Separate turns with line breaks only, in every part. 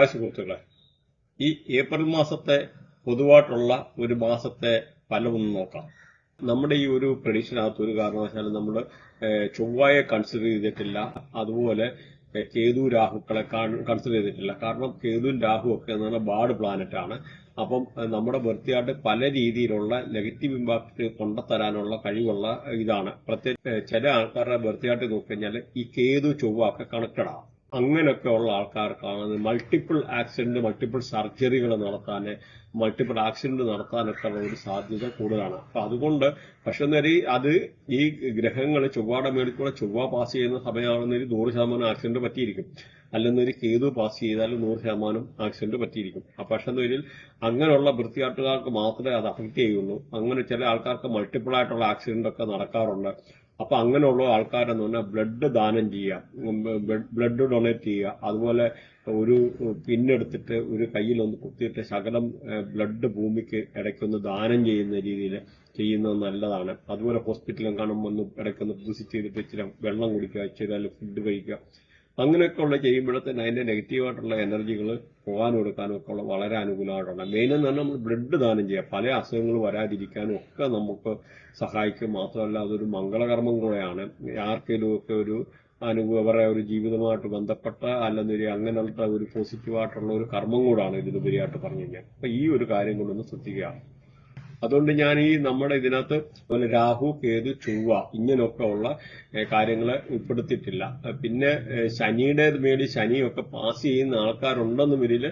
Hi സുഹൃത്തുക്കളെ, ഈ April മാസത്തെ പൊതുവായിട്ടുള്ള ഒരു മാസത്തെ ഫലം ഒന്ന് നോക്കാം. നമ്മുടെ ഈ ഒരു പ്രഡിക്ഷനകത്ത് ഒരു കാരണവശാലും നമ്മൾ ചൊവ്വയെ കൺസിഡർ ചെയ്തിട്ടില്ല, അതുപോലെ കേതു രാഹുക്കളെ കൺസിഡർ ചെയ്തിട്ടില്ല. കാരണം കേതുവും രാഹു ഒക്കെ എന്ന് പറഞ്ഞാൽ ബാഡ് പ്ലാനറ്റ് ആണ്. അപ്പം നമ്മുടെ ബർത്ത് പല രീതിയിലുള്ള നെഗറ്റീവ് ഇമ്പാക്ട് കൊണ്ടുതരാനുള്ള കഴിവുള്ള ഇതാണ്. പ്രത്യേകിച്ച് ചില ആൾക്കാരുടെ ബർത്ത് നോക്കിക്കഴിഞ്ഞാൽ ഈ കേതു ചൊവ്വ ഒക്കെ കണക്റ്റഡ് ആണ്. അങ്ങനെയൊക്കെ ഉള്ള ആൾക്കാർക്കാണ് മൾട്ടിപ്പിൾ ആക്സിഡന്റ്, മൾട്ടിപ്പിൾ സർജറികൾ നടത്താൻ, മൾട്ടിപ്പിൾ ആക്സിഡന്റ് നടത്താനൊക്കെ ഉള്ള ഒരു സാധ്യത കൂടുതലാണ്. അപ്പൊ അതുകൊണ്ട് പക്ഷെ അത് ഈ ഗ്രഹങ്ങൾ ചൊവ്വയുടെ മേളിൽ കൂടെ ചൊവ്വ പാസ് ചെയ്യുന്ന സമയമാണെന്നൊരു 100% ആക്സിഡന്റ് പറ്റിയിരിക്കും. അല്ലെന്നൊരു കേതു പാസ് ചെയ്താൽ 100% ആക്സിഡന്റ് പറ്റിയിരിക്കും. പക്ഷെ അങ്ങനെയുള്ള വൃത്തിയാട്ടുകാർക്ക് മാത്രമേ അത് അഫക്റ്റ് ചെയ്യുള്ളൂ. അങ്ങനെ ചില ആൾക്കാർക്ക് മൾട്ടിപ്പിൾ ആയിട്ടുള്ള ആക്സിഡന്റ് ഒക്കെ നടക്കാറുണ്ട്. അപ്പൊ അങ്ങനെയുള്ള ആൾക്കാരെന്ന് പറഞ്ഞാൽ ബ്ലഡ് ദാനം ചെയ്യുക, ബ്ലഡ് ഡൊണേറ്റ് ചെയ്യുക, അതുപോലെ ഒരു പിന്നെടുത്തിട്ട് ഒരു കയ്യിലൊന്ന് കുത്തിയിട്ട് ശകലം ബ്ലഡ് ഭൂമിക്ക് ഇടയ്ക്കൊന്ന് ദാനം ചെയ്യുന്ന രീതിയിൽ ചെയ്യുന്നത് നല്ലതാണ്. അതുപോലെ ഹോസ്പിറ്റലിൽ കാണുമ്പോൾ ഒന്ന് ഇടയ്ക്കൊന്ന് വിസിറ്റ് ചെയ്തിട്ട് ഇച്ചിരി വെള്ളം കുടിക്കുക, ഇച്ചിരി ഫുഡ് കഴിക്കുക. അങ്ങനെയൊക്കെ ഉള്ള ചെയ്യുമ്പോഴത്തേന് അതിന്റെ നെഗറ്റീവായിട്ടുള്ള എനർജികൾ പോകാനും എടുക്കാനും ഒക്കെ ഉള്ള വളരെ അനുകൂലമായിട്ടുണ്ട്. മെയിൻ എന്ന് പറഞ്ഞാൽ നമ്മൾ ബ്ലഡ് ദാനം ചെയ്യുക, പല അസുഖങ്ങൾ വരാതിരിക്കാനും ഒക്കെ നമുക്ക് സഹായിക്കും. മാത്രമല്ല അതൊരു മംഗളകർമ്മം കൂടെയാണ്. ആർക്കെങ്കിലും ഒക്കെ ഒരു അവരുടെ ഒരു ജീവിതമായിട്ട് ബന്ധപ്പെട്ട അല്ലെങ്കിൽ അങ്ങനെയുള്ള ഒരു പോസിറ്റീവായിട്ടുള്ള ഒരു കർമ്മം കൂടാണ് ഇതിലുപരിയായിട്ട് പറഞ്ഞു കഴിഞ്ഞാൽ. അപ്പൊ ഈ ഒരു കാര്യം കൊണ്ടൊന്ന് ശ്രദ്ധിക്കുക. അതുകൊണ്ട് ഞാൻ ഈ നമ്മുടെ ഇതിനകത്ത് രാഹു, കേതു, ചൊവ്വ ഇങ്ങനെയൊക്കെ ഉള്ള കാര്യങ്ങൾ ഉൾപ്പെടുത്തിയിട്ടില്ല. പിന്നെ ശനിയുടെ മേടി ശനിയൊക്കെ പാസ് ചെയ്യുന്ന ആൾക്കാരുണ്ടെന്ന് വരിൽ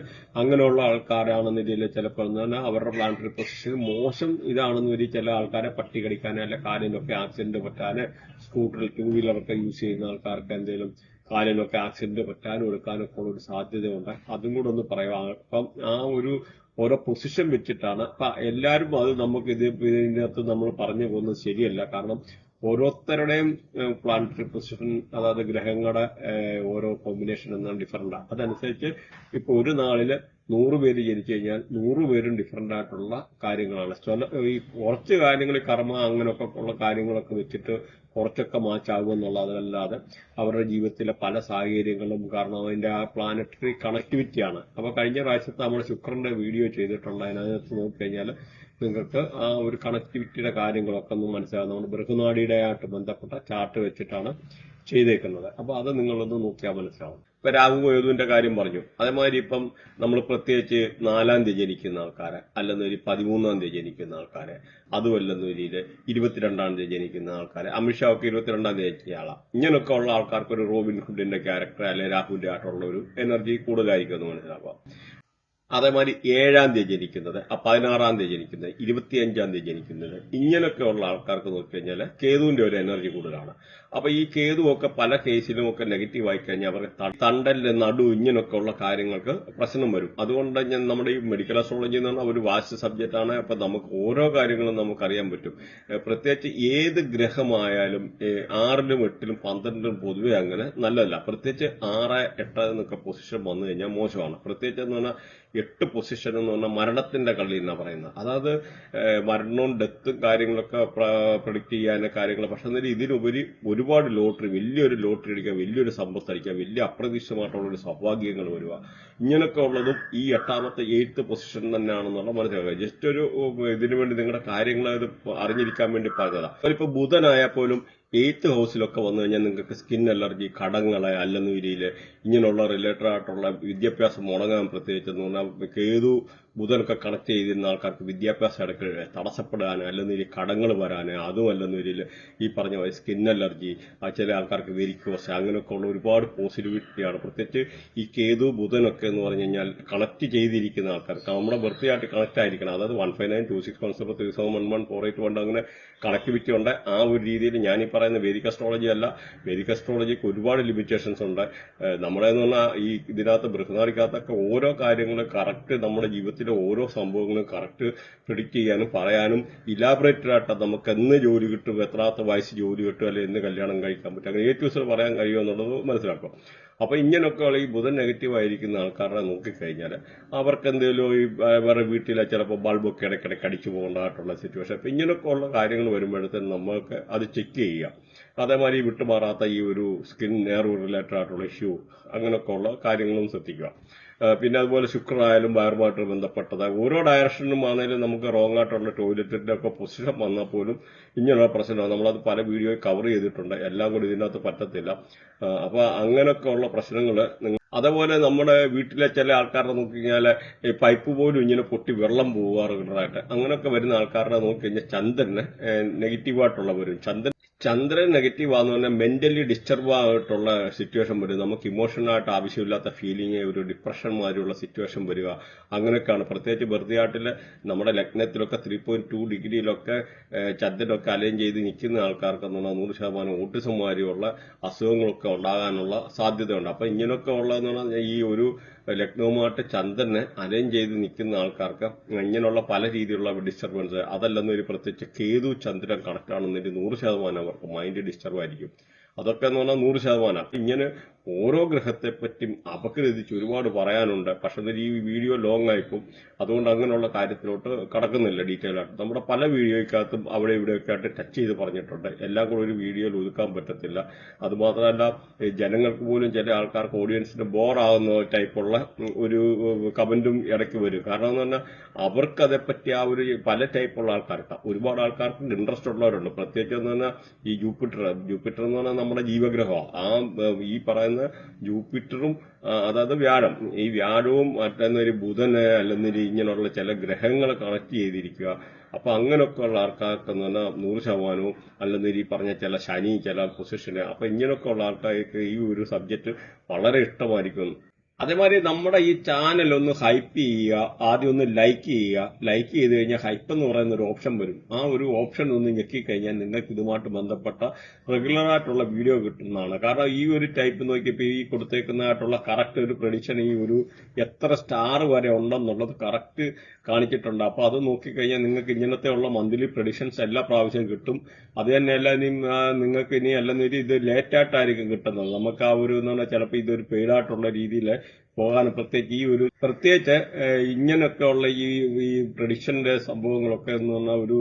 അങ്ങനെയുള്ള ആൾക്കാരാണെന്ന രീതിയിൽ ചിലപ്പോൾ അവരുടെ പ്ലാനറ്ററി പൊസിഷൻ മോശം ഇതാണെന്ന് വരി ചില ആൾക്കാരെ പട്ടി കടിക്കാനോ അല്ലെ കാലിനൊക്കെ ആക്സിഡന്റ് പറ്റാന്, സ്കൂട്ടറിൽ 2 വീലറൊക്കെ യൂസ് ചെയ്യുന്ന ആൾക്കാർക്ക് എന്തെങ്കിലും കാലിനൊക്കെ ആക്സിഡന്റ് പറ്റാനും എടുക്കാനൊക്കെ ഉള്ള ഒരു സാധ്യതയുണ്ട്. അതും കൂടെ ഒന്ന് പറയുക. അപ്പം ആ ഒരു ഓരോ പൊസിഷൻ വെച്ചിട്ടാണ്. അപ്പൊ എല്ലാവരും അത് നമുക്ക് ഇതിനകത്ത് നമ്മൾ പറഞ്ഞു പോകുന്നത് ശരിയല്ല. കാരണം ഓരോരുത്തരുടെയും പ്ലാനറ്ററി പൊസിഷൻ, അതായത് ഗ്രഹങ്ങളുടെ ഓരോ കോമ്പിനേഷൻ എന്നാണ് ഡിഫറൻറ്റാണ്. അതനുസരിച്ച് ഇപ്പൊ ഒരു നാളില് 100 പേര് ജനിച്ചു കഴിഞ്ഞാൽ 100 പേരും ഡിഫറൻ്റ് ആയിട്ടുള്ള കാര്യങ്ങളാണ്. ഈ കുറച്ച് കാര്യങ്ങൾ കർമ്മ അങ്ങനെയൊക്കെ ഉള്ള കാര്യങ്ങളൊക്കെ വെച്ചിട്ട് കുറച്ചൊക്കെ മാച്ചാകും എന്നുള്ളതല്ലാതെ അവരുടെ ജീവിതത്തിലെ പല സാഹചര്യങ്ങളും കാരണം അതിന്റെ ആ പ്ലാനറ്ററി കണക്ടിവിറ്റിയാണ്. അപ്പൊ കഴിഞ്ഞ പ്രാവശ്യത്തെ നമ്മൾ ശുക്രന്റെ വീഡിയോ ചെയ്തിട്ടുണ്ട്. അതിനകത്ത് നോക്കിക്കഴിഞ്ഞാൽ നിങ്ങൾക്ക് ആ ഒരു കണക്ടിവിറ്റിയുടെ കാര്യങ്ങളൊക്കെ ഒന്ന് മനസ്സിലാകും. നമ്മൾ ബൃഹനാടിയുടെ ആയിട്ട് ബന്ധപ്പെട്ട ചാർട്ട് വെച്ചിട്ടാണ് ചെയ്തേക്കുന്നത്. അപ്പൊ അത് നിങ്ങളൊന്ന് നോക്കിയാൽ മനസ്സിലാവും. ഇപ്പൊ രാഹു കേതുവിന്റെ കാര്യം പറഞ്ഞു. അതേമാതിരി ഇപ്പം നമ്മൾ പ്രത്യേകിച്ച് 4-ാം തീയതി ജനിക്കുന്ന ആൾക്കാരെ, അല്ലെന്നൊരു 13-ാം തീയതി ജനിക്കുന്ന ആൾക്കാരെ, അതുമല്ലെന്നൊരു 22-ാം തീയതി ജനിക്കുന്ന ആൾക്കാരെ, അമിത്ഷാ ഒക്കെ 22-ാം തീയതി ജനിച്ച ആളാണ്. ഇങ്ങനെയൊക്കെ ഉള്ള ആൾക്കാർക്ക് ഒരു റോബിൻ ഹുഡിന്റെ ക്യാരക്ടർ അല്ലെ രാഹുവിന്റെ ആയിട്ടുള്ള ഒരു എനർജി കൂടുതലായിരിക്കും എന്ന് മനസ്സിലാക്കുക. അതേമാതിരി 7-ാം തീയതി ജനിക്കുന്നത്, 16-ാം തീയതി ജനിക്കുന്നത്, 25-ാം തീയതി ജനിക്കുന്നത്, ഇങ്ങനെയൊക്കെ ഉള്ള ആൾക്കാർക്ക് നോക്കിക്കഴിഞ്ഞാൽ കേതുവിന്റെ ഒരു എനർജി കൂടുതലാണ്. അപ്പൊ ഈ കേതുവൊക്കെ പല കേസിലും ഒക്കെ നെഗറ്റീവ് ആയി കഴിഞ്ഞാൽ അവർക്ക് തണ്ടലിന്റെ നടു ഇങ്ങനെയൊക്കെ ഉള്ള കാര്യങ്ങൾക്ക് പ്രശ്നം വരും. അതുകൊണ്ട് നമ്മുടെ ഈ മെഡിക്കൽ അസ്ട്രോളജി എന്ന് പറഞ്ഞാൽ ഒരു വാസ്റ്റ് സബ്ജക്റ്റ് ആണ്. അപ്പൊ നമുക്ക് ഓരോ കാര്യങ്ങളും നമുക്ക് അറിയാൻ പറ്റും. പ്രത്യേകിച്ച് ഏത് ഗ്രഹമായാലും 6-ലും 8-ലും 12-ലും പൊതുവെ അങ്ങനെ നല്ലതല്ല. പ്രത്യേകിച്ച് 6, 8 എന്നൊക്കെ പൊസിഷൻ വന്നു കഴിഞ്ഞാൽ മോശമാണ്. പ്രത്യേകിച്ച് എന്ന് പറഞ്ഞാൽ 8 പൊസിഷൻ എന്ന് പറഞ്ഞാൽ മരണത്തിന്റെ കളി എന്നാണ് പറയുന്നത്. അതായത് മരണവും ഡെത്തും കാര്യങ്ങളൊക്കെ പ്രൊഡിക്ട് ചെയ്യാനുള്ള കാര്യങ്ങൾ. പക്ഷെ ഇതിനുപരി ഒരുപാട് ലോട്ടറി, വലിയൊരു ലോട്ടറി അടിക്കുക, വലിയൊരു സമ്പത്ത് അടിക്കുക, വലിയ അപ്രതീക്ഷിതമായിട്ടുള്ള ഒരു സൗഭാഗ്യങ്ങൾ വരിക, ഇങ്ങനെയൊക്കെ ഉള്ളതും ഈ 8ാമത്തെ 8th പൊസിഷൻ തന്നെയാണെന്നുള്ള മനസ്സിലാക്കുക. ജസ്റ്റ് ഒരു ഇതിനു വേണ്ടി നിങ്ങളുടെ കാര്യങ്ങൾ ഇത് അറിഞ്ഞിരിക്കാൻ വേണ്ടി പറഞ്ഞതാണ്. ഇപ്പൊ ബുധനായാൽ പോലും 8th ഹൗസിലൊക്കെ വന്നു കഴിഞ്ഞാൽ നിങ്ങൾക്ക് സ്കിൻ അലർജി, കടങ്ങളെ അല്ലെന്ന രീതിയിൽ ഇങ്ങനെയുള്ള റിലേറ്റഡ് ആയിട്ടുള്ള വിദ്യാഭ്യാസം മുടങ്ങാൻ, പ്രത്യേകിച്ച് എന്ന് പറഞ്ഞാൽ കേതു ബുധനൊക്കെ കണക്ട് ചെയ്തിരുന്ന ആൾക്കാർക്ക് വിദ്യാഭ്യാസം ഇടയ്ക്ക് തടസ്സപ്പെടാൻ, അല്ലെന്നൊരു കടങ്ങൾ വരാൻ, അതും അല്ലെന്നൊരിൽ ഈ പറഞ്ഞ സ്കിൻ അലർജി, ചില ആൾക്കാർക്ക് വെരിക്കോസ്, അങ്ങനെയൊക്കെ ഉള്ള ഒരുപാട് പോസിറ്റിവിറ്റിയാണ്. പ്രത്യേകിച്ച് ഈ കേതു ബുധനൊക്കെ എന്ന് പറഞ്ഞു കഴിഞ്ഞാൽ കണക്ട് ചെയ്തിരിക്കുന്ന ആൾക്കാർക്ക് നമ്മുടെ ബർത്തിയായിട്ട് കണക്ട് ആയിരിക്കണം. അതായത് 1592617371148 അങ്ങനെ കണക്ടിവിറ്റി ഉണ്ട്. ആ ഒരു രീതിയിൽ ഞാനീ പറയുന്ന വേദിക് അസ്ട്രോളജി അല്ല. വേദിക് അസ്ട്രോളജിക്ക് ഒരുപാട് ലിമിറ്റേഷൻസ് ഉണ്ട്. നമ്മളെന്ന് പറഞ്ഞാൽ ഈ ഇതിനകത്ത് ബൃഹനാടിക്കകത്തൊക്കെ ഓരോ കാര്യങ്ങളും കറക്റ്റ് നമ്മുടെ ജീവിതത്തിലെ ഓരോ സംഭവങ്ങളും കറക്റ്റ് പ്രിഡിക്റ്റ് ചെയ്യാനും പറയാനും ഇലാബറേറ്റഡ് ആയിട്ട് നമുക്ക് എന്ന് ജോലി കിട്ടും, എത്രാമത്തെ വയസ്സ് ജോലി കിട്ടും, അല്ലെങ്കിൽ എന്ന് കല്യാണം കഴിക്കാൻ പറ്റും, അങ്ങനെ A to Z പറയാൻ കഴിയുമോ എന്നുള്ളത് മനസ്സിലാക്കും. അപ്പൊ ഇങ്ങനെയൊക്കെയുള്ള ഈ ബുധൻ നെഗറ്റീവ് ആയിരിക്കുന്ന ആൾക്കാരെ നോക്കിക്കഴിഞ്ഞാൽ അവർക്ക് എന്തെങ്കിലും ഈ വേറെ വീട്ടിലെ ചിലപ്പോൾ ബൾബൊക്കെ ഇടയ്ക്കിടയ്ക്ക് അടിച്ചു പോകേണ്ടതായിട്ടുള്ള സിറ്റുവേഷൻ. അപ്പൊ ഇങ്ങനെയൊക്കെ ഉള്ള കാര്യങ്ങൾ വരുമ്പോഴത്തേനും നമ്മൾക്ക് അത് ചെക്ക് ചെയ്യുക. അതേമാതിരി വിട്ടുമാറാത്ത ഈ ഒരു സ്കിൻ നെർവ് റിലേറ്റഡ് ആയിട്ടുള്ള ഇഷ്യൂ അങ്ങനെയൊക്കെ ഉള്ള കാര്യങ്ങളും ശ്രദ്ധിക്കുക. പിന്നെ അതുപോലെ ശുക്രായാലും വയറുമായിട്ട് ബന്ധപ്പെട്ടത് ഓരോ ഡയറക്ഷനും ആണെങ്കിലും നമുക്ക് റോങ് ആയിട്ടുള്ള ടോയ്ലറ്റിന്റെ ഒക്കെ പൊസിഷൻ വന്നാൽ പോലും ഇങ്ങനെയുള്ള പ്രശ്നമാണ്. നമ്മളത് പല വീഡിയോയിൽ കവർ ചെയ്തിട്ടുണ്ട്, എല്ലാം കൂടി ഇതിനകത്ത് പറ്റത്തില്ല. അപ്പൊ അങ്ങനെയൊക്കെ ഉള്ള പ്രശ്നങ്ങൾ അതേപോലെ നമ്മുടെ വീട്ടിലെ ചില ആൾക്കാരുടെ നോക്കിക്കഴിഞ്ഞാൽ ഈ പൈപ്പ് പോലും ഇങ്ങനെ പൊട്ടി വെള്ളം പോവുക റെഗുലറായിട്ട്. അങ്ങനെയൊക്കെ വരുന്ന ആൾക്കാരുടെ നോക്കിക്കഴിഞ്ഞാൽ ചന്ദ്രന് നെഗറ്റീവായിട്ടുള്ള വരും. ചന്ദ്രൻ നെഗറ്റീവ് ആണെന്ന് പറഞ്ഞാൽ മെന്റലി ഡിസ്റ്റർബ് ആയിട്ടുള്ള സിറ്റുവേഷൻ വരും. നമുക്ക് ഇമോഷണലായിട്ട് ആവശ്യമില്ലാത്ത ഫീലിംഗ്, ഒരു ഡിപ്രഷൻ മാതിരിയുള്ള സിറ്റുവേഷൻ വരിക. അങ്ങനെയൊക്കെയാണ്. പ്രത്യേകിച്ച് ബർത്തിയാട്ടില് നമ്മുടെ ലഗ്നത്തിലൊക്കെ 3.2 ഡിഗ്രിയിലൊക്കെ ചന്ദ്രനൊക്കെ അലൈൻ ചെയ്ത് നിൽക്കുന്ന ആൾക്കാർക്ക് 100% ഓട്ടിസം മാതിരിയുള്ള അസുഖങ്ങളൊക്കെ ഉണ്ടാകാനുള്ള സാധ്യതയുണ്ട്. അപ്പൊ ഇങ്ങനെയൊക്കെ ഉള്ളതെന്ന് പറഞ്ഞാൽ ഈ ഒരു ലഗ്നവുമായിട്ട് ചന്ദ്രനെ അലൈൻ ചെയ്ത് നിൽക്കുന്ന ആൾക്കാർക്ക് ഇങ്ങനെയുള്ള പല രീതിയിലുള്ള ഡിസ്റ്റർബൻസ്, അതല്ലെന്നൊരു പ്രത്യേകിച്ച് കേതു ചന്ദ്രൻ കണക്ട് ആണെന്നൊരു 100% അവർക്ക് മൈൻഡ് ഡിസ്റ്റർബ് ആയിരിക്കും. അതൊക്കെ എന്ന് പറഞ്ഞാൽ 100%. ഇങ്ങനെ ഓരോ ഗ്രഹത്തെ പറ്റിയും അപഗ്രഥിച്ച് ഒരുപാട് പറയാനുണ്ട്. പക്ഷെ ഈ വീഡിയോ ലോങ് ആയിപ്പോൾ അതുകൊണ്ട് അങ്ങനെയുള്ള കാര്യത്തിലോട്ട് കടക്കുന്നില്ല ഡീറ്റെയിൽ ആയിട്ട്. നമ്മുടെ പല വീഡിയോയ്ക്കകത്തും അവിടെ ഇവിടെയൊക്കെ ആയിട്ട് ടച്ച് ചെയ്ത് പറഞ്ഞിട്ടുണ്ട്. എല്ലാം കൂടെ ഒരു വീഡിയോയിൽ ഒതുക്കാൻ പറ്റത്തില്ല. അതുമാത്രമല്ല ജനങ്ങൾക്ക് പോലും ചില ആൾക്കാർക്ക് ഓഡിയൻസിന് ബോർ ആകുന്ന ടൈപ്പുള്ള ഒരു കമന്റും ഇടയ്ക്ക് വരും. കാരണം എന്ന് പറഞ്ഞാൽ അവർക്ക് അതേപ്പറ്റി ആ ഒരു പല ടൈപ്പുള്ള ആൾക്കാർക്ക് ഒരുപാട് ആൾക്കാർക്ക് ഇൻട്രസ്റ്റ് ഉള്ളവരുണ്ട്. പ്രത്യേകിച്ച് എന്ന് പറഞ്ഞാൽ ഈ ജൂപ്പിറ്റർ എന്ന് പറഞ്ഞാൽ നമ്മുടെ ജീവഗ്രഹമാണ്. ഈ പറയുന്ന ജൂപ്പിറ്ററും അതായത് വ്യാഴം, ഈ വ്യാഴവും മറ്റൊരു ബുധന് അല്ലെങ്കിൽ ഇങ്ങനെയുള്ള ചില ഗ്രഹങ്ങൾ കണക്ട് ചെയ്തിരിക്കുക. അപ്പൊ അങ്ങനെയൊക്കെയുള്ള ആൾക്കാർക്ക് എന്ന് പറഞ്ഞാൽ 100% അല്ലെങ്കിൽ ഈ പറഞ്ഞ ചില ശനി, ചില പൊസിഷന്, അപ്പൊ ഇങ്ങനെയൊക്കെ ഉള്ള ആൾക്കാർക്ക് ഈ ഒരു സബ്ജക്ട് വളരെ ഇഷ്ടമായിരിക്കും. അതേമാതിരി നമ്മുടെ ഈ ചാനൽ ഒന്ന് ഹൈപ്പ് ചെയ്യുക, ആദ്യം ഒന്ന് ലൈക്ക് ചെയ്യുക. ലൈക്ക് ചെയ്ത് കഴിഞ്ഞാൽ ഹൈപ്പ് എന്ന് പറയുന്ന ഒരു ഓപ്ഷൻ വരും. ആ ഒരു ഓപ്ഷൻ ഒന്ന് ഞെക്കിക്കഴിഞ്ഞാൽ നിങ്ങൾക്ക് ഇതുമായിട്ട് ബന്ധപ്പെട്ട റെഗുലർ ആയിട്ടുള്ള വീഡിയോ കിട്ടുന്നതാണ്. കാരണം ഈ ഒരു ടൈപ്പ് നോക്കിയപ്പോൾ ഈ കൊടുത്തേക്കുന്നതായിട്ടുള്ള കറക്റ്റ് ഒരു പ്രഡിക്ഷൻ, ഈ ഒരു എത്ര സ്റ്റാർ വരെ ഉണ്ടെന്നുള്ളത് കറക്റ്റ് കാണിച്ചിട്ടുണ്ട്. അപ്പൊ അത് നോക്കിക്കഴിഞ്ഞാൽ നിങ്ങൾക്ക് ഇങ്ങനത്തെ ഉള്ള മന്ത്ലി പ്രഡിക്ഷൻസ് എല്ലാ പ്രാവശ്യവും കിട്ടും. അത് തന്നെയല്ല നിങ്ങൾക്ക് ഇനി അല്ലെന്നൊരു ഇത് ലേറ്റ് ആയിട്ടായിരിക്കും കിട്ടുന്നത്. നമുക്ക് ആ ഒരു എന്ന് പറഞ്ഞാൽ ചിലപ്പോൾ ഇതൊരു പെയ്ഡായിട്ടുള്ള രീതിയിൽ പോകാൻ പ്രത്യേകിച്ച് ഇങ്ങനെയൊക്കെ ഉള്ള ഈ പ്രഡിക്ഷന്റെ സംഭവങ്ങളൊക്കെ എന്ന് പറഞ്ഞാൽ ഒരു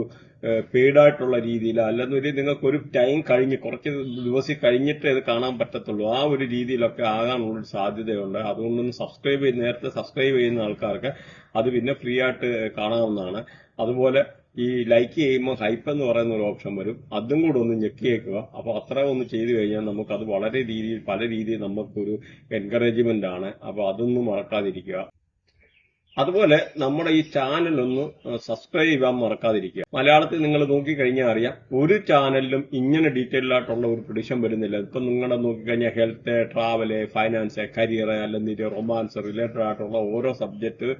പെയ്ഡായിട്ടുള്ള രീതിയിൽ അല്ലെന്നൊരു നിങ്ങൾക്ക് ഒരു ടൈം കഴിഞ്ഞ് കുറച്ച് ദിവസം കഴിഞ്ഞിട്ട് ഇത് കാണാൻ പറ്റത്തുള്ളൂ. ആ ഒരു രീതിയിലൊക്കെ ആകാനുള്ള സാധ്യതയുണ്ട്. അതുകൊണ്ടൊന്ന് നേരത്തെ സബ്സ്ക്രൈബ് ചെയ്യുന്ന ആൾക്കാർക്ക് അത് പിന്നെ ഫ്രീ ആയിട്ട് കാണാവുന്നതാണ്. അതുപോലെ ഈ ലൈക്ക് ചെയ്യുമ്പോൾ ഹൈപ്പ് എന്ന് പറയുന്ന ഒരു ഓപ്ഷൻ വരും. അതും കൂടെ ഒന്ന് ഞെക്കിയേക്കുക. അപ്പൊ അത്ര ഒന്ന് ചെയ്തു കഴിഞ്ഞാൽ നമുക്ക് അത് പല രീതിയിൽ നമുക്കൊരു എൻകറേജ്മെന്റ് ആണ്. അപ്പൊ അതൊന്നും മറക്കാതിരിക്കുക. അതുപോലെ നമ്മുടെ ഈ ചാനൽ ഒന്ന് സബ്സ്ക്രൈബ് ചെയ്യാൻ മറക്കാതിരിക്കുക. മലയാളത്തിൽ നിങ്ങൾ നോക്കിക്കഴിഞ്ഞാൽ അറിയാം, ഒരു ചാനലിലും ഇങ്ങനെ ഡീറ്റെയിൽ ആയിട്ടുള്ള ഒരു പ്രഡിക്ഷൻ വരുന്നില്ല. ഇപ്പൊ നിങ്ങളുടെ നോക്കിക്കഴിഞ്ഞാൽ ഹെൽത്ത്, ട്രാവല്, ഫൈനാൻസ്, കരിയർ അല്ലെങ്കിൽ റൊമാൻസ് റിലേറ്റഡ് ആയിട്ടുള്ള ഓരോ സബ്ജക്ട്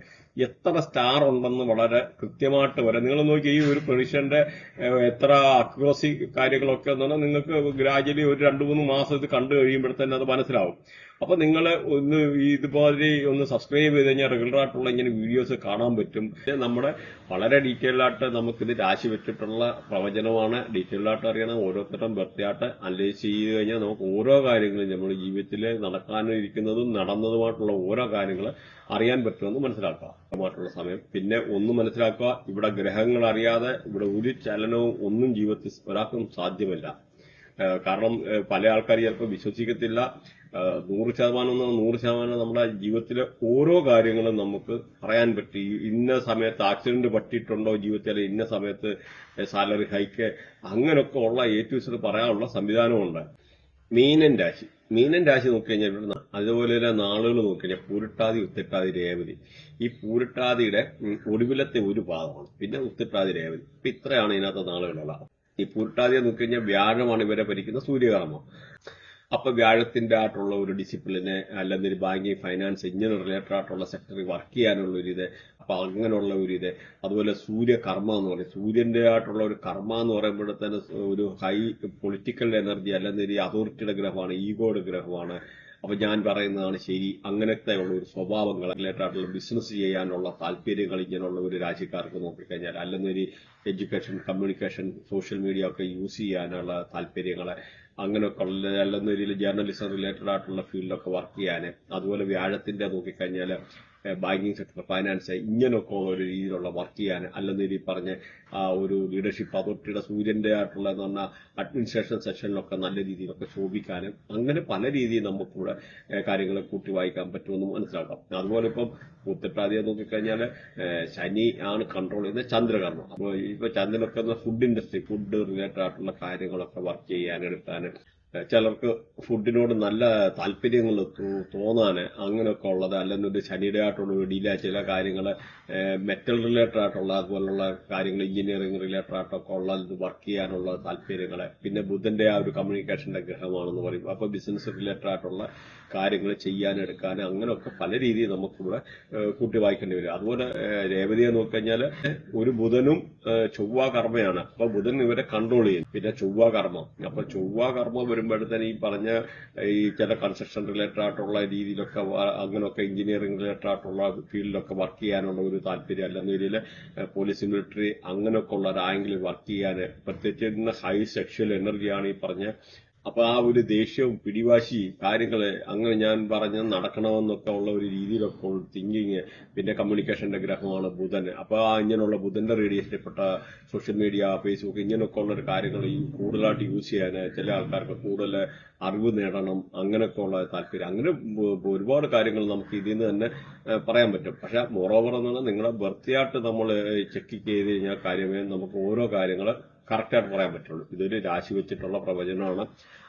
എത്ര സ്റ്റാർ ഉണ്ടെന്ന് വളരെ കൃത്യമായിട്ട് വരാം. നിങ്ങൾ നോക്കി ഈ ഒരു പ്രഡിക്ഷന്റെ എത്ര അക്യുറസി കാര്യങ്ങളൊക്കെ എന്ന് പറഞ്ഞാൽ നിങ്ങൾക്ക് ഗ്രാജുവലി ഒരു 2-3 മാസം ഇത് കണ്ടു കഴിയുമ്പോഴത്തന്നെ അത് മനസ്സിലാവും. അപ്പൊ നിങ്ങൾ ഒന്ന് ഇതുപോലെ ഒന്ന് സബ്സ്ക്രൈബ് ചെയ്ത് കഴിഞ്ഞാൽ റെഗുലർ ആയിട്ടുള്ള ഇങ്ങനെ വീഡിയോസ് കാണാൻ പറ്റും. നമ്മുടെ വളരെ ഡീറ്റെയിൽ ആയിട്ട് നമുക്കിത് രാശി വെച്ചിട്ടുള്ള പ്രവചനമാണ്. ഡീറ്റെയിൽ ആയിട്ട് അറിയണം. ഓരോരുത്തരും വൃത്തിയായിട്ട് അനലൈസ് ചെയ്ത് കഴിഞ്ഞാൽ നമുക്ക് ഓരോ കാര്യങ്ങളും നമ്മുടെ ജീവിതത്തിൽ നടക്കാനിരിക്കുന്നതും നടന്നതുമായിട്ടുള്ള ഓരോ കാര്യങ്ങൾ അറിയാൻ പറ്റുമെന്ന് മനസ്സിലാക്കുക. ായിട്ടുള്ള സമയം പിന്നെ ഒന്ന് മനസ്സിലാക്കുക, ഇവിടെ ഗ്രഹങ്ങൾ അറിയാതെ ഇവിടെ ഒരു ചലനവും ഒന്നും ജീവിതത്തിൽ ഒരാൾക്കും സാധ്യമല്ല. കാരണം പല ആൾക്കാർ ചിലപ്പോൾ വിശ്വസിക്കത്തില്ല. 100% നമ്മുടെ ജീവിതത്തിലെ ഓരോ കാര്യങ്ങളും നമുക്ക് പറയാൻ പറ്റി. ഇന്ന സമയത്ത് ആക്സിഡന്റ് പറ്റിയിട്ടുണ്ടോ ജീവിതത്തിൽ, ഇന്ന സമയത്ത് സാലറി ഹൈക്ക്, അങ്ങനെയൊക്കെ ഉള്ള A to Z പറയാനുള്ള സംവിധാനമുണ്ട്. മീനൻ രാശി നോക്കിക്കഴിഞ്ഞാൽ അതുപോലെ തന്നെ നാളുകൾ നോക്കിക്കഴിഞ്ഞാൽ പൂരിട്ടാതി, ഉത്തിട്ടാതി, രേവതി. ഈ പൂരിട്ടാതിയുടെ ഒടുവിലത്തെ ഒരു ഭാഗമാണ്. പിന്നെ ഉത്തിട്ടാതി, രേവതി. ഇപ്പൊ ഇത്രയാണ് ഇതിനകത്ത് നാളുകളുള്ളത്. ഈ പൂരിട്ടാതിയെ നോക്കിക്കഴിഞ്ഞാൽ വ്യാഴമാണ് ഇവരെ ഭരിക്കുന്ന സൂര്യകർമ്മം. അപ്പൊ വ്യാഴത്തിന്റെ ആയിട്ടുള്ള ഒരു ഡിസിപ്ലിന് അല്ലെങ്കിൽ ബാങ്കിങ്, ഫൈനാൻസ് ഇങ്ങനെ റിലേറ്റഡ് ആയിട്ടുള്ള സെക്ടറിൽ വർക്ക് ചെയ്യാനുള്ള ഒരു ഇത്, അപ്പൊ അങ്ങനെയുള്ള ഒരു ഇത്. അതുപോലെ സൂര്യകർമ്മ എന്ന് പറയും. സൂര്യന്റെ ആയിട്ടുള്ള ഒരു കർമ്മ എന്ന് പറയുമ്പോഴത്തേന് ഒരു ഹൈ പൊളിറ്റിക്കൽ എനർജി അല്ലെങ്കിൽ അതോറിറ്റിയുടെ ഗ്രഹമാണ്, ഈഗോയുടെ ഗ്രഹമാണ്. അപ്പൊ ഞാൻ പറയുന്നതാണ് ശരി, അങ്ങനത്തെ ഉള്ള ഒരു സ്വഭാവങ്ങൾ റിലേറ്റഡ് ആയിട്ടുള്ള ബിസിനസ് ചെയ്യാനുള്ള താല്പര്യങ്ങൾ ഇങ്ങനെയുള്ള ഒരു രാശിക്കാർക്ക് നോക്കിക്കഴിഞ്ഞാൽ, അല്ലെങ്കിൽ എഡ്യൂക്കേഷൻ, കമ്മ്യൂണിക്കേഷൻ, സോഷ്യൽ മീഡിയ ഒക്കെ യൂസ് ചെയ്യാനുള്ള താല്പര്യങ്ങളെ, അങ്ങനെയൊക്കെ ഉള്ള അല്ലെങ്കിൽ ജേർണലിസം റിലേറ്റഡ് ആയിട്ടുള്ള ഫീൽഡൊക്കെ വർക്ക് ചെയ്യാൻ. അതുപോലെ വ്യാഴത്തിന്റെ നോക്കിക്കഴിഞ്ഞാൽ ബാങ്കിങ് സെക്ടർ, ഫൈനാൻസ്, ഇങ്ങനെയൊക്കെ ഉള്ള ഒരു രീതിയിലുള്ള വർക്ക് ചെയ്യാൻ, അല്ലെന്ന് ഈ പറഞ്ഞ ആ ഒരു ലീഡർഷിപ്പ് അതോറിറ്റിയുടെ സൂര്യന്റെ ആയിട്ടുള്ള എന്ന് പറഞ്ഞാൽ അഡ്മിനിസ്ട്രേഷൻ സെക്ഷനിലൊക്കെ നല്ല രീതിയിലൊക്കെ ശോഭിക്കാനും, അങ്ങനെ പല രീതിയിൽ നമുക്കിവിടെ കാര്യങ്ങളെ കൂട്ടി വായിക്കാൻ പറ്റുമെന്ന് മനസ്സിലാക്കാം. അതുപോലെ ഇപ്പം ഉത്തരപ്രദേശ് നോക്കിക്കഴിഞ്ഞാൽ ശനി ആണ് കൺട്രോൾ ചെയ്യുന്നത് ചന്ദ്രകർമ്മം. അപ്പോൾ ഇപ്പൊ ചന്ദ്രനൊക്കെ ഫുഡ് ഇൻഡസ്ട്രി, ഫുഡ് റിലേറ്റഡ് ആയിട്ടുള്ള കാര്യങ്ങളൊക്കെ വർക്ക് ചെയ്യാൻ എടുക്കാനും, ചിലർക്ക് ഫുഡിനോട് നല്ല താല്പര്യങ്ങൾ തോന്നാന് അങ്ങനെയൊക്കെ ഉള്ളത്, അല്ലെങ്കിൽ ഒരു ശനിയുടെ ആയിട്ടുള്ള ഒരു ഡീല ചില കാര്യങ്ങൾ മെറ്റൽ റിലേറ്റഡ് ആയിട്ടുള്ള അതുപോലുള്ള കാര്യങ്ങൾ, എഞ്ചിനീയറിംഗ് റിലേറ്റഡ് ആയിട്ടൊക്കെ ഉള്ള വർക്ക് ചെയ്യാനുള്ള താല്പര്യങ്ങളെ, പിന്നെ ബുധന്റെ ആ ഒരു കമ്മ്യൂണിക്കേഷന്റെ ഗ്രഹമാണെന്ന് പറയും. അപ്പൊ ബിസിനസ് റിലേറ്റഡ് ആയിട്ടുള്ള കാര്യങ്ങൾ ചെയ്യാനെടുക്കാൻ അങ്ങനെയൊക്കെ പല രീതിയിൽ നമുക്കിവിടെ കൂട്ടി വായിക്കേണ്ടി വരും. അതുപോലെ രേവതിയെ നോക്കിക്കഴിഞ്ഞാൽ ഒരു ബുധനും ചൊവ്വ കർമ്മയാണ്. അപ്പൊ ബുധൻ ഇവരെ കൺട്രോൾ ചെയ്യും. പിന്നെ ചൊവ്വ കർമ്മം, അപ്പൊ ചൊവ്വ കർമ്മം വരുമ്പോഴത്തേന് ഈ പറഞ്ഞ ഈ ചില കൺസ്ട്രക്ഷൻ റിലേറ്റഡ് ആയിട്ടുള്ള രീതിയിലൊക്കെ അങ്ങനെയൊക്കെ എഞ്ചിനീയറിംഗ് റിലേറ്റഡ് ആയിട്ടുള്ള ഫീൽഡിലൊക്കെ വർക്ക് ചെയ്യാനുള്ള ഒരു താല്പര്യം, അല്ലെങ്കിൽ പോലീസ്, മിലിറ്ററി അങ്ങനെയൊക്കെ ഉള്ള റാങ്കിൽ വർക്ക് ചെയ്യാൻ, പ്രത്യേകിച്ച് ഹൈ സെക്ഷൽ എനർജിയാണ് ഈ പറഞ്ഞ. അപ്പൊ ആ ഒരു ദേഷ്യവും പിടിവാശി കാര്യങ്ങള് അങ്ങനെ ഞാൻ പറഞ്ഞ് നടക്കണമെന്നൊക്കെ ഉള്ള ഒരു രീതിയിലൊക്കെ തിങ്കിങ്. പിന്നെ കമ്മ്യൂണിക്കേഷന്റെ ഗ്രഹമാണ് ബുധൻ. അപ്പൊ ഇങ്ങനെയുള്ള ബുധന്റെ റേഡിയേഷനിൽപ്പെട്ട സോഷ്യൽ മീഡിയ, ഫേസ്ബുക്ക് ഇങ്ങനെയൊക്കെ ഉള്ള ഒരു കാര്യങ്ങൾ ഈ കൂടുതലായിട്ട് യൂസ് ചെയ്യാൻ ചില ആൾക്കാർക്ക് കൂടുതൽ അറിവ് നേടണം അങ്ങനെയൊക്കെ ഉള്ള താല്പര്യം. അങ്ങനെ ഒരുപാട് കാര്യങ്ങൾ നമുക്ക് ഇതിൽ നിന്ന് തന്നെ പറയാൻ പറ്റും. പക്ഷെ മോറോവർ എന്നുള്ള നിങ്ങളുടെ ബർത്തിയായിട്ട് നമ്മൾ ചെക്ക് ചെയ്ത് കഴിഞ്ഞാൽ കാര്യമേ നമുക്ക് ഓരോ കാര്യങ്ങൾ കറക്റ്റായിട്ട് പറയാൻ പറ്റുള്ളൂ. ഇതൊരു രാശി വെച്ചിട്ടുള്ള പ്രവചനമാണ്.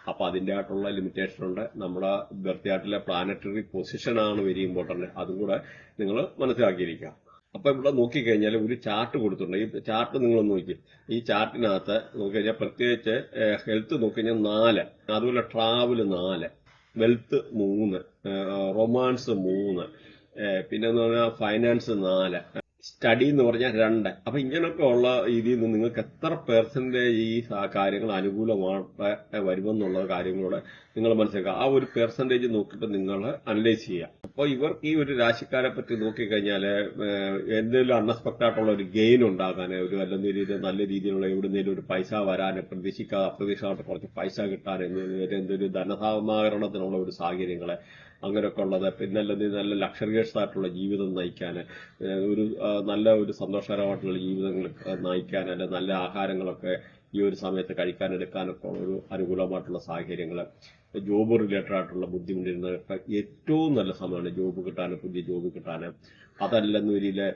അപ്പൊ അതിന്റെ ആയിട്ടുള്ള ലിമിറ്റേഷൻ ഉണ്ട്. നമ്മുടെ ബർത്തിയാട്ടിലെ പ്ലാനറ്ററി പൊസിഷനാണ് വെരി ഇമ്പോർട്ടന്റ്. അതും കൂടെ നിങ്ങൾ മനസ്സിലാക്കിയിരിക്കുക. അപ്പൊ ഇവിടെ നോക്കിക്കഴിഞ്ഞാൽ ഒരു ചാർട്ട് കൊടുത്തിട്ടുണ്ട്. ഈ ചാർട്ട് നിങ്ങൾ നോക്കി, ഈ ചാർട്ടിനകത്ത് നോക്കിക്കഴിഞ്ഞാൽ പ്രത്യേകിച്ച് ഹെൽത്ത് നോക്കിക്കഴിഞ്ഞാൽ 4, അതുപോലെ ട്രാവൽ 4, വെൽത്ത് 3, റൊമാൻസ് 3, പിന്നെന്ന് പറഞ്ഞാൽ ഫൈനാൻസ് 4, സ്റ്റഡി എന്ന് പറഞ്ഞാൽ 2. അപ്പൊ ഇങ്ങനെയൊക്കെ ഉള്ള രീതിയിൽ നിന്ന് നിങ്ങൾക്ക് എത്ര പെർസെന്റേജ് ഈ കാര്യങ്ങൾ അനുകൂലമായിട്ട് വരുമെന്നുള്ള കാര്യങ്ങളോടെ നിങ്ങൾ മനസ്സിലാക്കുക. ആ ഒരു പെർസെന്റേജ് നോക്കിയിട്ട് നിങ്ങൾ അനലൈസ് ചെയ്യുക. അപ്പോൾ ഇവർക്ക് ഈ ഒരു രാശിക്കാരെ പറ്റി നോക്കിക്കഴിഞ്ഞാൽ എന്തെങ്കിലും അൺഎക്സ്പെക്ടഡ് ആയിട്ടുള്ള ഒരു ഗെയിൻ ഉണ്ടാകാൻ, ഒരു അല്ലെങ്കിൽ നല്ല രീതിയിലുള്ള എവിടുന്നേലും ഒരു പൈസ വരാൻ, പ്രതീക്ഷിക്കാതെ അപ്രതീക്ഷിതമായിട്ട് കുറച്ച് പൈസ കിട്ടാൻ, എന്തൊരു ധനസമാഹരണത്തിനുള്ള ഒരു സാഹചര്യങ്ങളെ അങ്ങനെയൊക്കെ ഉള്ളത്. പിന്നെ അല്ലെങ്കിൽ നല്ല ലക്ഷറിയസ് ആയിട്ടുള്ള ജീവിതം നയിക്കാൻ, ഒരു നല്ല ഒരു സന്തോഷകരമായിട്ടുള്ള ജീവിതങ്ങൾ നയിക്കാൻ, അല്ലെ നല്ല ആഹാരങ്ങളൊക്കെ ഈ ഒരു സമയത്ത് കഴിക്കാനെടുക്കാനൊക്കെ ഉള്ള ഒരു അനുകൂലമായിട്ടുള്ള സാഹചര്യങ്ങൾ, ജോബ് റിലേറ്റഡ് ആയിട്ടുള്ള ബുദ്ധിമുട്ടിരുന്നതൊക്കെ ഏറ്റവും നല്ല സമയമാണ് ജോബ് കിട്ടാൻ, പുതിയ ജോബ് കിട്ടാൻ. അതല്ലെന്ന് വരിയില്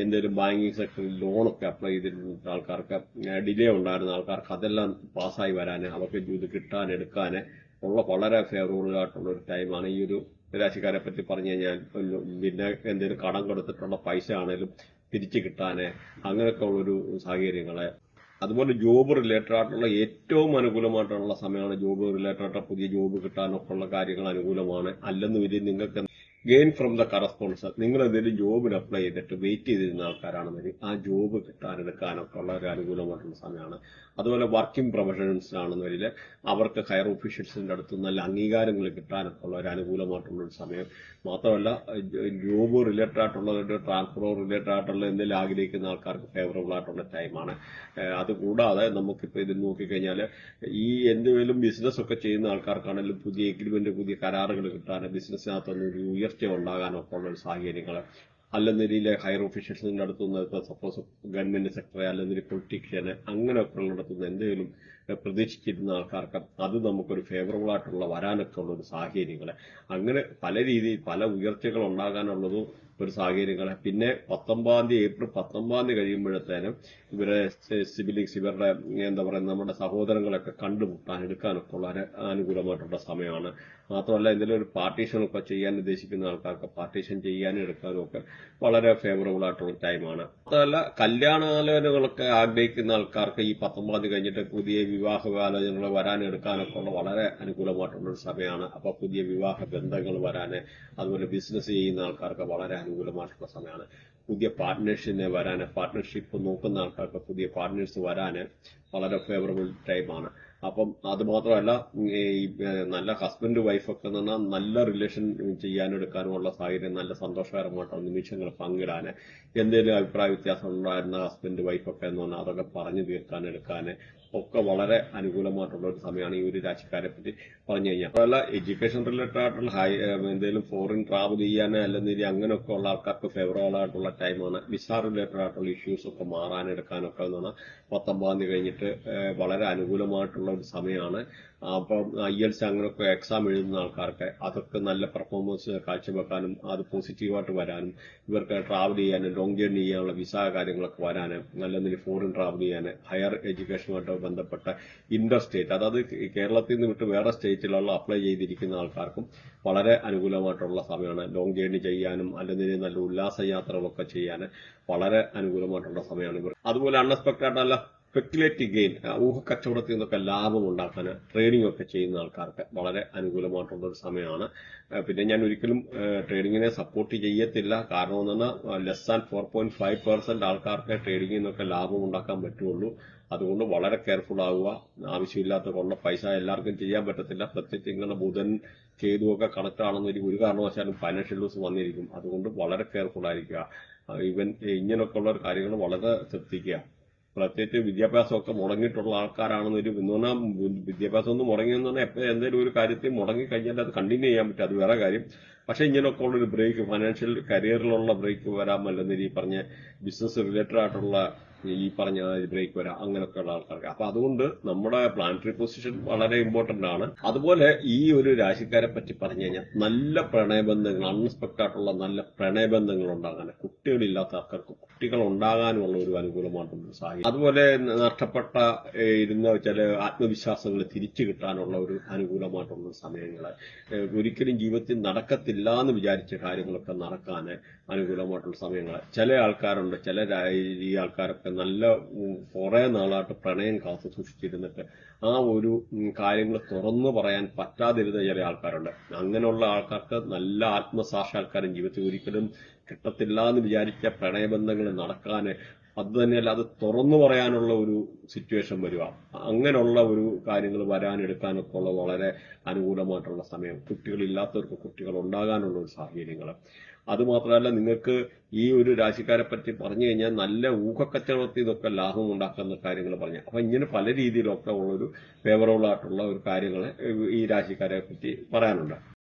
എന്തെങ്കിലും ബാങ്കിങ് സെക്ടറിൽ ലോണൊക്കെ അപ്ലൈ ചെയ്തിരുന്ന ആൾക്കാർക്ക്, ഡിലേ ഉണ്ടായിരുന്ന ആൾക്കാർക്ക് അതെല്ലാം പാസ്സായി വരാൻ, അവർക്ക് ഇത് കിട്ടാൻ എടുക്കാൻ ഉള്ള വളരെ ഫേവറബിൾ ആയിട്ടുള്ള ഒരു ടൈമാണ് ഈ ഒരു രാശിക്കാരെ പറ്റി പറഞ്ഞു കഴിഞ്ഞാൽ. പിന്നെ എന്തെങ്കിലും കടം കൊടുത്തിട്ടുള്ള പൈസ ആണെങ്കിലും തിരിച്ചു കിട്ടാന് അങ്ങനെയൊക്കെ ഉള്ളൊരു സാഹചര്യങ്ങളെ. അതുപോലെ ജോബ് റിലേറ്റഡ് ആയിട്ടുള്ള ഏറ്റവും അനുകൂലമായിട്ടുള്ള സമയമാണ്. ജോബ് റിലേറ്റഡ് ആയിട്ട് പുതിയ ജോബ് കിട്ടാനൊക്കെ ഉള്ള കാര്യങ്ങൾ അനുകൂലമാണ്. അല്ലെന്ന് വരി നിങ്ങൾക്ക് ഗെയിൻ ഫ്രം ദ കറസ്പോണ്ടൻസ്, നിങ്ങൾ എന്തെങ്കിലും ജോബിന് അപ്ലൈ ചെയ്തിട്ട് വെയിറ്റ് ചെയ്തിരുന്ന ആൾക്കാരാണെന്നെങ്കിൽ ആ ജോബ് കിട്ടാനെടുക്കാനൊക്കെ ഉള്ള ഒരു അനുകൂലമായിട്ടുള്ള സമയമാണ്. അതുപോലെ വർക്കിംഗ് പ്രൊഫഷണൽസ് ആണെന്നവരിൽ അവർക്ക് ഹയർ ഓഫീഷ്യൽസിന്റെ അടുത്ത് നല്ല അംഗീകാരങ്ങൾ കിട്ടാനൊക്കെ ഉള്ള ഒരു അനുകൂലമായിട്ടുള്ള ഒരു സമയം. മാത്രമല്ല ജോബ് റിലേറ്റഡ് ആയിട്ടുള്ള ട്രാൻസ്ഫർ റിലേറ്റഡ് ആയിട്ടുള്ള എന്തെങ്കിലും ആഗ്രഹിക്കുന്ന ആൾക്കാർക്ക് ഫേവറബിൾ ആയിട്ടുള്ള ടൈമാണ്. അതുകൂടാതെ നമുക്കിപ്പോൾ ഇത് നോക്കിക്കഴിഞ്ഞാൽ ഈ എന്തെങ്കിലും ബിസിനസ് ഒക്കെ ചെയ്യുന്ന ആൾക്കാർക്കാണെങ്കിലും പുതിയ എഗ്രിമെന്റ്, പുതിയ കരാറുകൾ കിട്ടാൻ, ബിസിനസ്സിനകത്തൊന്നും ഒരു ഉയർച്ച ഉണ്ടാകാനൊക്കെ ഉള്ള ഒരു സാഹചര്യങ്ങൾ. അല്ലെന്നിരിയിൽ ഹയർ ഓഫീഷ്യൽസിന്റെ അടുത്തുനിന്ന് സപ്പോസ് ഗവൺമെന്റ് സെക്ടറെ അല്ലെങ്കിൽ പൊളിറ്റീഷ്യന് അങ്ങനെയൊക്കെ ഉള്ളിടത്തുനിന്ന് എന്തെങ്കിലും പ്രതീക്ഷിച്ചിരുന്ന ആൾക്കാർക്ക് അത് നമുക്കൊരു ഫേവറബിൾ ആയിട്ടുള്ള വരാനൊക്കെ ഉള്ള ഒരു സാഹചര്യങ്ങൾ. അങ്ങനെ പല രീതിയിൽ പല ഉയർച്ചകൾ ഉണ്ടാകാനുള്ളതും ഒരു സാഹചര്യങ്ങളെ. പിന്നെ ഏപ്രിൽ 19 കഴിയുമ്പോഴത്തേനും ഇവരെ സിബിലിങ്സ്, ഇവരുടെ എന്താ പറയുക, നമ്മുടെ സഹോദരങ്ങളൊക്കെ കണ്ടുമുട്ടാൻ എടുക്കാനൊക്കെ ഉള്ള അനുകൂലമായിട്ടുള്ള സമയമാണ്. മാത്രമല്ല എന്തെങ്കിലും ഒരു പാർട്ടീഷൻ ഒക്കെ ചെയ്യാൻ ഉദ്ദേശിക്കുന്ന ആൾക്കാർക്ക് പാർട്ടീഷൻ ചെയ്യാനും എടുക്കാനും ഒക്കെ വളരെ ഫേവറബിൾ ആയിട്ടുള്ള ടൈമാണ്. മാത്രമല്ല കല്യാണാലോചനകളൊക്കെ ആഗ്രഹിക്കുന്ന ആൾക്കാർക്ക് ഈ 19 കഴിഞ്ഞിട്ട് പുതിയ വിവാഹാലോചനകൾ വരാനെടുക്കാനൊക്കെ ഉള്ള വളരെ അനുകൂലമായിട്ടുള്ള ഒരു സമയമാണ്. അപ്പൊ പുതിയ വിവാഹ ബന്ധങ്ങൾ വരാന്, അതുപോലെ ബിസിനസ് ചെയ്യുന്ന ആൾക്കാർക്ക് വളരെ അനുകൂലമായിട്ടുള്ള സമയമാണ്. പുതിയ പാർട്ട്നേഴ്സിനെ വരാന്, പാർട്ട്ണർഷിപ്പ് നോക്കുന്ന ആൾക്കാർക്ക് പുതിയ പാർട്ട്നേഴ്സ് വരാന് വളരെ ഫേവറബിൾ ടൈമാണ്. അപ്പം അത് മാത്രമല്ല ഈ നല്ല ഹസ്ബൻഡ് വൈഫൊക്കെ എന്ന് പറഞ്ഞാൽ നല്ല റിലേഷൻ ചെയ്യാനെടുക്കാനുമുള്ള സാഹചര്യം, നല്ല സന്തോഷകരമായിട്ടുള്ള നിമിഷങ്ങൾ പങ്കിടാന്, എന്തെങ്കിലും അഭിപ്രായ വ്യത്യാസം ഉണ്ടായിരുന്ന ഹസ്ബൻഡ് വൈഫൊക്കെ എന്ന് പറഞ്ഞാൽ അതൊക്കെ പറഞ്ഞു തീർക്കാൻ എടുക്കാന് ഒക്കെ വളരെ അനുകൂലമായിട്ടുള്ള ഒരു സമയമാണ് ഈ ഒരു രാശിക്കാരെ പറ്റി പറഞ്ഞു കഴിഞ്ഞാൽ. അതല്ല എഡ്യൂക്കേഷൻ റിലേറ്റഡ് ആയിട്ടുള്ള എന്തെങ്കിലും ഫോറിൻ ട്രാവൽ ചെയ്യാൻ അല്ലെങ്കിൽ അങ്ങനെയൊക്കെ ഉള്ള ആൾക്കാർക്ക് ഫേവറബിൾ ആയിട്ടുള്ള ടൈമാണ്. വിസ റിലേറ്റഡ് ആയിട്ടുള്ള ഇഷ്യൂസ് ഒക്കെ മാറാനെടുക്കാനൊക്കെ എന്ന് പറഞ്ഞാൽ 19 തീയതി കഴിഞ്ഞിട്ട് വളരെ അനുകൂലമായിട്ടുള്ള ഒരു സമയമാണ്. അപ്പം IELTS അങ്ങനെയൊക്കെ എക്സാം എഴുതുന്ന ആൾക്കാർക്ക് അതൊക്കെ നല്ല പെർഫോമൻസ് കാഴ്ചവെക്കാനും അത് പോസിറ്റീവായിട്ട് വരാനും, ഇവർക്ക് ട്രാവൽ ചെയ്യാനും ലോങ് ജേർണി ചെയ്യാനുള്ള വിസ കാര്യങ്ങളൊക്കെ വരാനും, നല്ല ഫോറിൻ ട്രാവൽ ചെയ്യാൻ, ഹയർ എഡ്യൂക്കേഷനുമായിട്ട് ബന്ധപ്പെട്ട ഇന്റർ സ്റ്റേറ്റ്, അതായത് കേരളത്തിൽ നിന്ന് വിട്ട് വേറെ സ്റ്റേറ്റിലുള്ള അപ്ലൈ ചെയ്തിരിക്കുന്ന ആൾക്കാർക്കും വളരെ അനുകൂലമായിട്ടുള്ള സമയമാണ്. ലോങ് ജേർണി ചെയ്യാനും അല്ലെങ്കിൽ നല്ല ഉല്ലാസ യാത്രകളൊക്കെ ചെയ്യാൻ വളരെ അനുകൂലമായിട്ടുള്ള സമയമാണ് ഇവർ. അതുപോലെ അൺഎക്സ്പെക്ടഡ് അല്ല സ്പെക്കുലേറ്റീവ് ഗെയിൻ, ഊഹക്കച്ചവടത്തിൽ നിന്നൊക്കെ ലാഭം ഉണ്ടാക്കാൻ ട്രേഡിംഗ് ഒക്കെ ചെയ്യുന്ന ആൾക്കാർക്ക് വളരെ അനുകൂലമായിട്ടുള്ള ഒരു സമയമാണ്. പിന്നെ ഞാൻ ഒരിക്കലും ട്രേഡിങ്ങിനെ സപ്പോർട്ട് ചെയ്യത്തില്ല. കാരണം എന്ന് പറഞ്ഞാൽ ലെസ് ദാൻ 4.5% ആൾക്കാർക്ക് ട്രേഡിങ്ങിൽ നിന്നൊക്കെ ലാഭം ഉണ്ടാക്കാൻ പറ്റുള്ളൂ. അതുകൊണ്ട് വളരെ കെയർഫുൾ ആവുക. ആവശ്യമില്ലാത്ത കൊണ്ട പൈസ എല്ലാവർക്കും ചെയ്യാൻ പറ്റത്തില്ല. പ്രത്യേകിച്ച് ഇങ്ങനെ ബുധൻ കേതുവൊക്കെ കണക്ട് ആണെന്നൊരു ഒരു കാരണവശാലും ഫൈനാൻഷ്യൽ ലൂസ് വന്നിരിക്കും. അതുകൊണ്ട് വളരെ കെയർഫുൾ ആയിരിക്കുക. ഇവൻ ഇങ്ങനെയൊക്കെ ഉള്ള കാര്യങ്ങൾ വളരെ ശ്രദ്ധിക്കുക. പ്രത്യേകിച്ച് വിദ്യാഭ്യാസമൊക്കെ മുടങ്ങിയിട്ടുള്ള ആൾക്കാരാണെന്നൊരു എന്ന് പറഞ്ഞാൽ വിദ്യാഭ്യാസം ഒന്ന് മുടങ്ങിയെന്ന് പറഞ്ഞാൽ എന്തെങ്കിലും ഒരു കാര്യത്തിൽ മുടങ്ങി കഴിഞ്ഞാൽ അത് കണ്ടിന്യൂ ചെയ്യാൻ പറ്റും, അത് വേറെ കാര്യം. പക്ഷെ ഇങ്ങനെയൊക്കെ ഉള്ളൊരു ബ്രേക്ക്, ഫൈനാൻഷ്യൽ കരിയറിലുള്ള ബ്രേക്ക് വരാൻ, അല്ലെങ്കിൽ ഈ പറഞ്ഞ ബിസിനസ് റിലേറ്റഡ് ആയിട്ടുള്ള ഈ പറഞ്ഞ ബ്രേക്ക് വരാം, അങ്ങനെയൊക്കെയുള്ള ആൾക്കാർക്ക്. അപ്പൊ അതുകൊണ്ട് നമ്മുടെ പ്ലാനറ്ററി പൊസിഷൻ വളരെ ഇമ്പോർട്ടന്റ് ആണ്. അതുപോലെ ഈ ഒരു രാശിക്കാരെ പറ്റി പറഞ്ഞു കഴിഞ്ഞാൽ നല്ല പ്രണയബന്ധങ്ങൾ, അൺഎക്സ്പെക്ടഡ് ആയിട്ടുള്ള നല്ല പ്രണയബന്ധങ്ങൾ ഉണ്ടാകാൻ, കുട്ടികളില്ലാത്ത ആൾക്കാർക്ക് കുട്ടികൾ ഉണ്ടാകാനുമുള്ള ഒരു അനുകൂലമായിട്ടുള്ള സാഹചര്യം. അതുപോലെ നഷ്ടപ്പെട്ട ഇരുന്ന ചില ആത്മവിശ്വാസങ്ങൾ തിരിച്ചു കിട്ടാനുള്ള ഒരു അനുകൂലമായിട്ടുള്ള സമയങ്ങള്, ഒരിക്കലും ജീവിതത്തിൽ നടക്കത്തില്ല എന്ന് വിചാരിച്ച കാര്യങ്ങളൊക്കെ നടക്കാൻ അനുകൂലമായിട്ടുള്ള സമയങ്ങൾ. ചില ആൾക്കാരുണ്ട്, ചില ഈ ആൾക്കാരൊക്കെ നല്ല കുറെ നാളായിട്ട് പ്രണയം കാത്തു സൂക്ഷിച്ചിരുന്നിട്ട് ആ ഒരു കാര്യങ്ങൾ തുറന്നു പറയാൻ പറ്റാതിരുന്ന ചില ആൾക്കാരുണ്ട്. അങ്ങനെയുള്ള ആൾക്കാർക്ക് നല്ല ആത്മസാക്ഷാത്കാരം ജീവിതത്തിൽ ഒരിക്കലും കിട്ടത്തില്ല എന്ന് വിചാരിച്ച പ്രണയബന്ധങ്ങൾ നടക്കാന്, അത് തന്നെയല്ല അത് തുറന്നു പറയാനുള്ള ഒരു സിറ്റുവേഷൻ വരിക, അങ്ങനെയുള്ള ഒരു കാര്യങ്ങൾ വരാനെടുക്കാനൊക്കെ ഉള്ള വളരെ അനുകൂലമായിട്ടുള്ള സമയം. കുട്ടികളില്ലാത്തവർക്ക് കുട്ടികൾ ഉണ്ടാകാനുള്ള ഒരു സാഹചര്യങ്ങൾ. അതുമാത്രമല്ല, നിങ്ങൾക്ക് ഈ ഒരു രാശിക്കാരെ പറ്റി പറഞ്ഞു കഴിഞ്ഞാൽ നല്ല ഊഹക്കച്ചവടത്തിൽ നിന്നൊക്കെ ലാഭം ഉണ്ടാക്കുന്ന കാര്യങ്ങൾ പറഞ്ഞു. അപ്പൊ ഇങ്ങനെ പല രീതിയിലൊക്കെ ഉള്ളൊരു ഫേവറബിൾ ആയിട്ടുള്ള ഒരു കാര്യങ്ങൾ ഈ രാശിക്കാരെ പറ്റി പറയാനുണ്ട്.